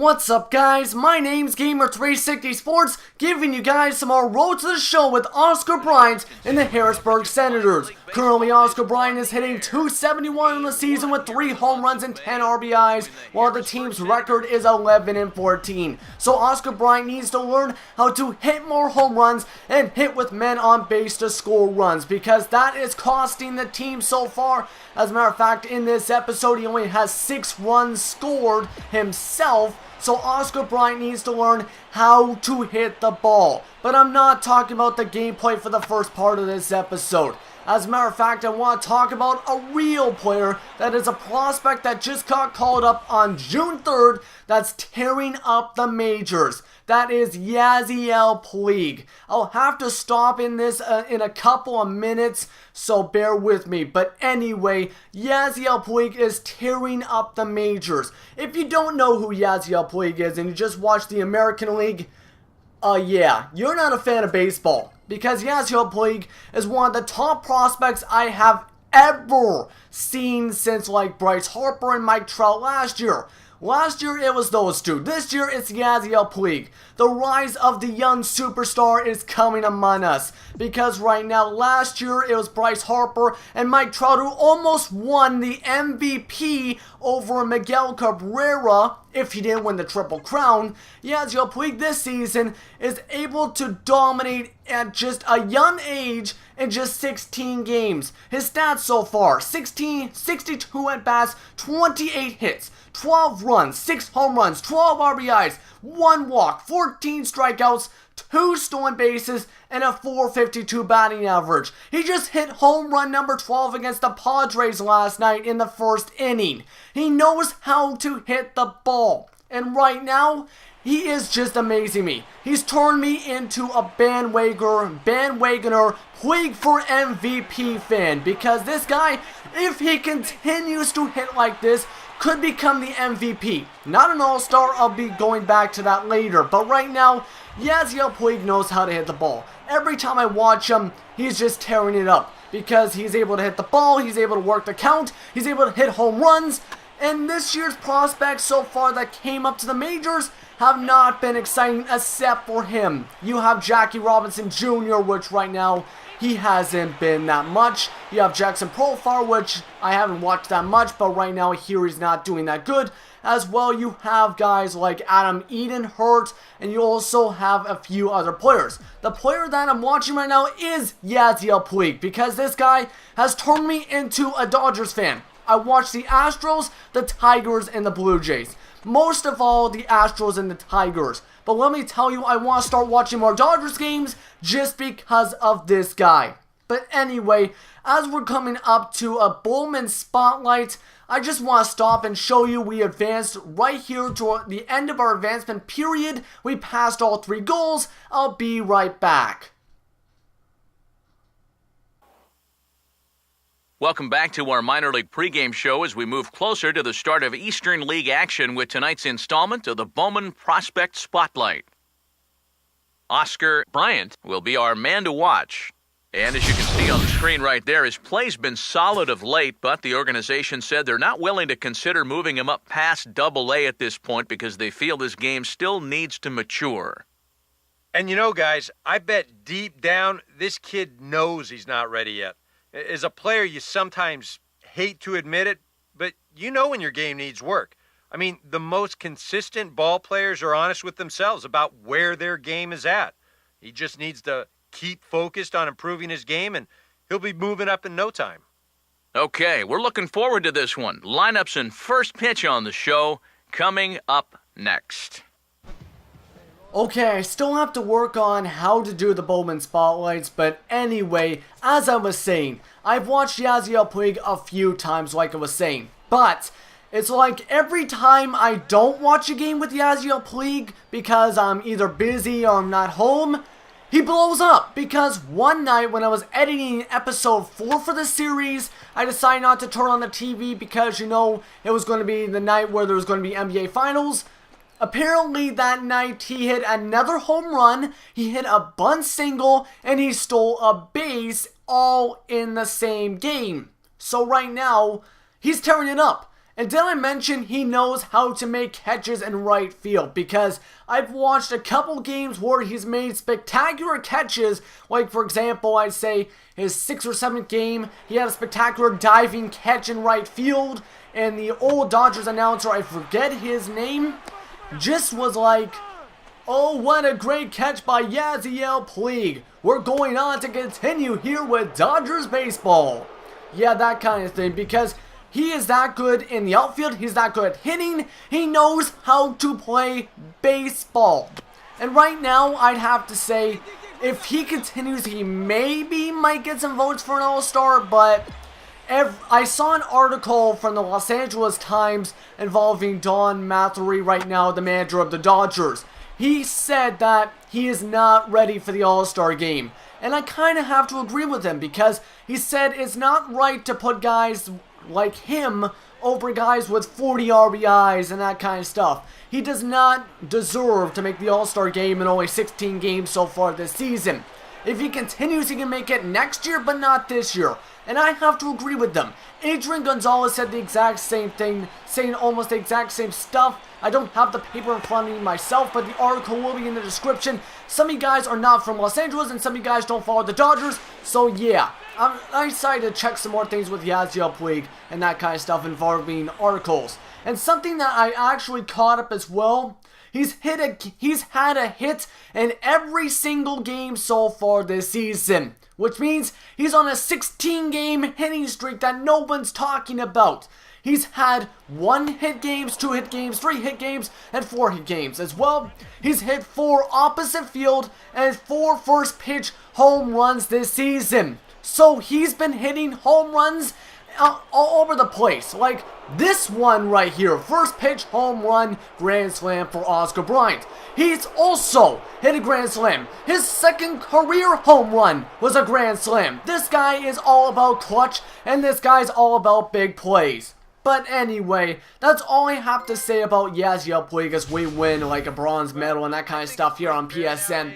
What's up guys, my name's Gamer360 Sports, giving you guys some more Road to the Show with Oscar Bryant and the Harrisburg Senators. Currently Oscar Bryant is hitting .271 in the season with 3 home runs and 10 RBIs, while the team's record is 11-14. So Oscar Bryant needs to learn how to hit more home runs and hit with men on base to score runs, because that is costing the team so far. As a matter of fact, in this episode he only has 6 runs scored himself. So Oscar Bryant needs to learn how to hit the ball. But I'm not talking about the gameplay for the first part of this episode. As a matter of fact, I want to talk about a real player that is a prospect that just got called up on June 3rd that's tearing up the majors. That is Yasiel Puig. I'll have to stop in this in a couple of minutes, so bear with me. But anyway, Yasiel Puig is tearing up the majors. If you don't know who Yasiel Puig is and you just watch the American League, yeah, you're not a fan of baseball. Because Yasiel Puig is one of the top prospects I have ever seen since like Bryce Harper and Mike Trout last year. Last year it was those two. This year it's Yasiel Puig. The rise of the young superstar is coming among us. Because right now, last year it was Bryce Harper and Mike Trout who almost won the MVP over Miguel Cabrera if he didn't win the Triple Crown. Yasiel Puig this season is able to dominate at just a young age in just 16 games. His stats so far: 62 at-bats, 28 hits, 12 runs, 6 home runs, 12 RBIs, 1 walk, 14 strikeouts, 2 stolen bases, and a .452 batting average. He just hit home run number 12 against the Padres last night in the first inning. He knows how to hit the ball. And right now, he is just amazing me. He's turned me into a bandwagoner Puig for MVP fan, because this guy, if he continues to hit like this, could become the MVP. Not an all-star, I'll be going back to that later, but right now, Yasiel Puig knows how to hit the ball. Every time I watch him, he's just tearing it up, because he's able to hit the ball, he's able to work the count, he's able to hit home runs, and this year's prospects so far that came up to the majors have not been exciting except for him. You have Jackie Robinson Jr., which right now, he hasn't been that much. You have Jackson Profar, which I haven't watched that much, but right now I hear he's not doing that good. As well, you have guys like Adam Eden hurt, and you also have a few other players. The player that I'm watching right now is Yasiel Puig, because this guy has turned me into a Dodgers fan. I watch the Astros, the Tigers, and the Blue Jays. Most of all, the Astros and the Tigers. But let me tell you, I want to start watching more Dodgers games just because of this guy. But anyway, as we're coming up to a Bowman Spotlight, I just want to stop and show you we advanced right here to the end of our advancement period. We passed all 3 goals. I'll be right back. Welcome back to our minor league pregame show as we move closer to the start of Eastern League action with tonight's installment of the Bowman Prospect Spotlight. Oscar Bryant will be our man to watch. And as you can see on the screen right there, his play's been solid of late, but the organization said they're not willing to consider moving him up past Double-A at this point because they feel his game still needs to mature. And you know, guys, I bet deep down this kid knows he's not ready yet. As a player, you sometimes hate to admit it, but you know when your game needs work. I mean, the most consistent ball players are honest with themselves about where their game is at. He just needs to keep focused on improving his game, and he'll be moving up in no time. Okay, we're looking forward to this one. Lineups and first pitch on the show coming up next. Okay, I still have to work on how to do the Bowman Spotlights, but anyway, as I was saying, I've watched Yasiel Puig a few times like I was saying, but it's like every time I don't watch a game with Yasiel Puig because I'm either busy or I'm not home, he blows up. Because one night when I was editing episode 4 for the series, I decided not to turn on the TV because, you know, it was going to be the night where there was going to be NBA Finals. Apparently that night he hit another home run, he hit a bunt single, and he stole a base all in the same game. So right now, he's tearing it up. And did I mention he knows how to make catches in right field? Because I've watched a couple games where he's made spectacular catches. Like, for example, I'd say his 6th or 7th game, he had a spectacular diving catch in right field. And the old Dodgers announcer, I forget his name, just was like, "Oh, what a great catch by Yasiel Puig. We're going on to continue here with Dodgers baseball." Yeah, that kind of thing, because he is that good in the outfield. He's that good at hitting. He knows how to play baseball. And right now, I'd have to say, if he continues, he maybe might get some votes for an All-Star, but I saw an article from the Los Angeles Times involving Don Matthery right now, the manager of the Dodgers. He said that he is not ready for the All-Star game. And I kind of have to agree with him, because he said it's not right to put guys like him over guys with 40 RBIs and that kind of stuff. He does not deserve to make the All-Star game in only 16 games so far this season. If he continues, he can make it next year, but not this year. And I have to agree with them. Adrian Gonzalez said the exact same thing, saying almost the exact same stuff. I don't have the paper in front of me myself, but the article will be in the description. Some of you guys are not from Los Angeles, and some of you guys don't follow the Dodgers. So yeah, I decided to check some more things with Yasiel Puig and that kind of stuff involving articles. And something that I actually caught up as well, he's had a hit in every single game so far this season, which means he's on a 16-game hitting streak that no one's talking about. He's had 1 hit games, 2 hit games, 3 hit games, and 4 hit games as well. He's hit 4 opposite field and 4 first pitch home runs this season. So he's been hitting home runs all over the place. Like this one right here, first pitch home run grand slam for Oscar Bryant. He's also hit a grand slam. His 2nd career home run was a grand slam. This guy is all about clutch, and this guy's all about big plays. But anyway, that's all I have to say about Yasiel Puig as we win like a bronze medal and that kind of stuff here on PSN.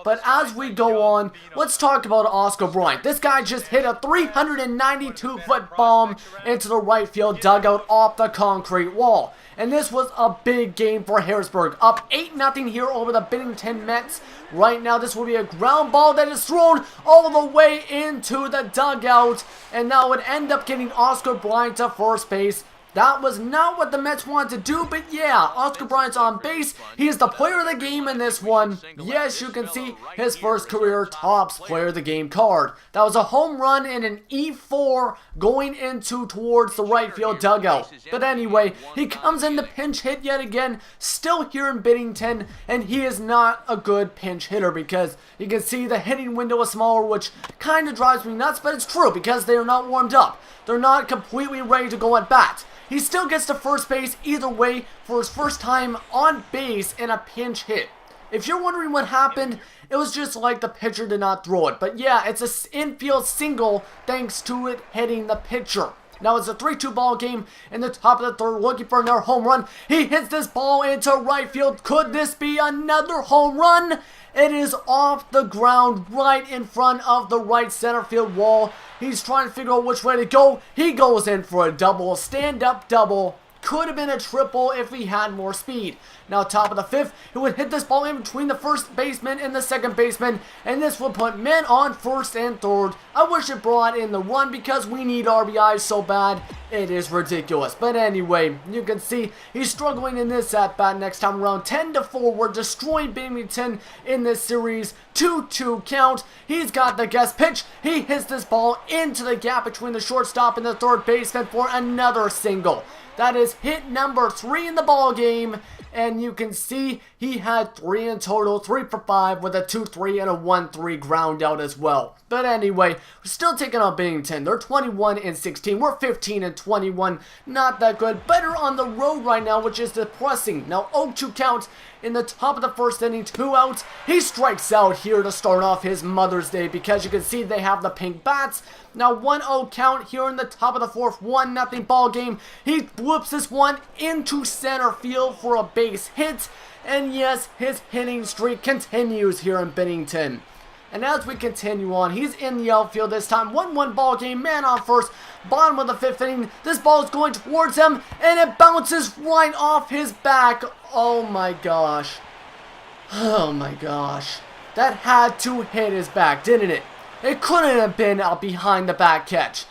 But as we go on, let's talk about Oscar Bryant. This guy just hit a 392-foot bomb into the right field dugout off the concrete wall. And this was a big game for Harrisburg. Up 8-0 here over the Bennington Mets. Right now, this will be a ground ball that is thrown all the way into the dugout. And that would end up getting Oscar Bryant to first base. That was not what the Mets wanted to do, but yeah, Oscar Bryant's on base. He is the player of the game in this one. Yes, you can see his first career Topps player of the game card. That was a home run and an E4 going into towards the right field dugout. But anyway, he comes in to pinch hit yet again, still here in Bennington, and he is not a good pinch hitter because you can see the hitting window is smaller, which kind of drives me nuts, but it's true because they are not warmed up. They're not completely ready to go at bat. He still gets to first base either way for his first time on base in a pinch hit. If you're wondering what happened, it was just like the pitcher did not throw it. But yeah, it's an infield single thanks to it hitting the pitcher. Now it's a 3-2 ball game in the top of the 3rd, looking for another home run. He hits this ball into right field. Could this be another home run? It is off the ground right in front of the right center field wall. He's trying to figure out which way to go. He goes in for a double, stand-up double. Could have been a triple if he had more speed. Now top of the 5th, he would hit this ball in between the first baseman and the second baseman, and this would put men on first and third. I wish it brought in the run because we need RBIs so bad. It is ridiculous. But anyway, you can see he's struggling in this at-bat next time around. 10-4, we're destroying Bennington in this series. 2-2 count. He's got the guest pitch. He hits this ball into the gap between the shortstop and the third baseman for another single. That is hit number 3 in the ball game. And you can see he had 3 in total, 3 for 5 with a 2-3 and a 1-3 ground out as well. But anyway, we're still taking on Bennington. They're 21-16. We're 15-21. Not that good. Better on the road right now, which is depressing. Now 0-2 count in the top of the 1st inning, 2 outs. He strikes out here to start off his Mother's Day because you can see they have the pink bats. Now 1-0 count here in the top of the 4th, 1-0 ball game. He whoops this one into center field for a base hit. And yes, his hitting streak continues here in Bennington. And as we continue on, he's in the outfield this time. 1-1 ball game, man on first, bottom of the 5th inning. This ball is going towards him, and it bounces right off his back. Oh my gosh. Oh my gosh. That had to hit his back, didn't it? It couldn't have been a behind the back catch.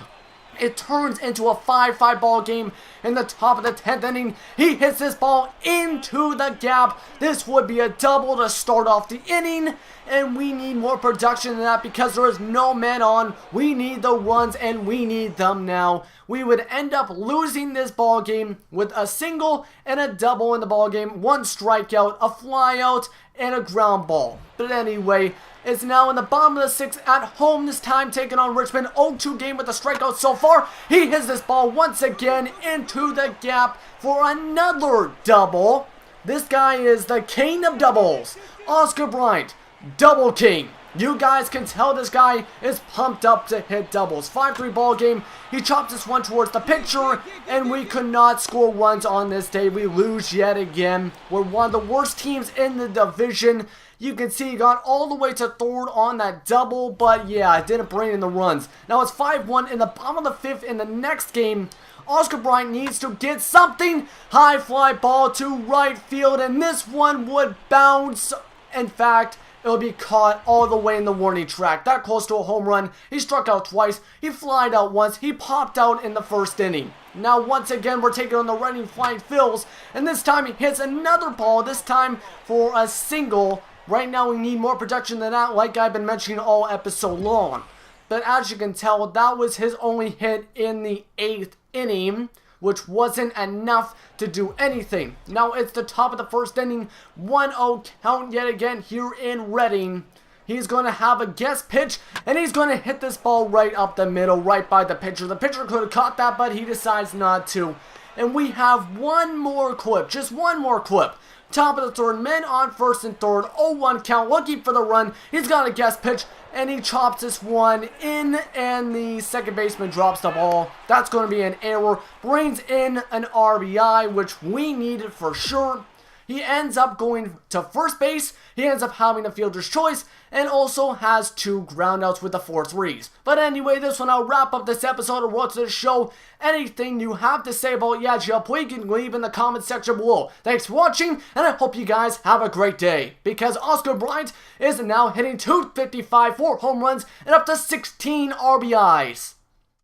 It turns into a 5-5 ball game in the top of the 10th inning. He hits this ball into the gap. This would be a double to start off the inning, and we need more production than that because there is no man on. We need the runs, and we need them now. We would end up losing this ball game with a single and a double in the ball game, 1 strikeout, a flyout, and a ground ball. But anyway, it's now in the bottom of the 6th at home this time, taking on Richmond. 0-2 game with a strikeout so far. He hits this ball once again into the gap for another double. This guy is the king of doubles. Oscar Bryant, double king. You guys can tell this guy is pumped up to hit doubles. 5-3 ball game. He chops this one towards the pitcher, and we could not score runs on this day. We lose yet again. We're one of the worst teams in the division. You can see he got all the way to 3rd on that double, but yeah, it didn't bring in the runs. Now it's 5-1 in the bottom of the 5th in the next game. Oscar Bryant needs to get something. High fly ball to right field, and this one would bounce. In fact, it will be caught all the way in the warning track. That close to a home run. He struck out twice. He flied out once. He popped out in the 1st inning. Now once again we're taking on the running flying Phils, and this time he hits another ball, this time for a single. Right now we need more production than that, like I've been mentioning all episode long. But as you can tell, that was his only hit in the 8th inning, which wasn't enough to do anything. Now it's the top of the 1st inning, 1-0 count yet again here in Reading. He's going to have a guest pitch, and he's going to hit this ball right up the middle, right by the pitcher. The pitcher could have caught that, but he decides not to. And we have one more clip, just one more clip. Top of the 3rd, men on 1st and 3rd, 0-1 count, looking for the run. He's got a guest pitch, and he chops this one in, and the second baseman drops the ball. That's going to be an error. Brings in an RBI, which we needed for sure. He ends up going to first base. He ends up having a fielder's choice and also has 2 groundouts with the 4-3s. But anyway, this one, I'll wrap up this episode of Road to the Show. Anything you have to say about Yasiel Puig, you can leave in the comment section below. Thanks for watching, and I hope you guys have a great day. Because Oscar Bryant is now hitting .255, 4 home runs, and up to 16 RBIs.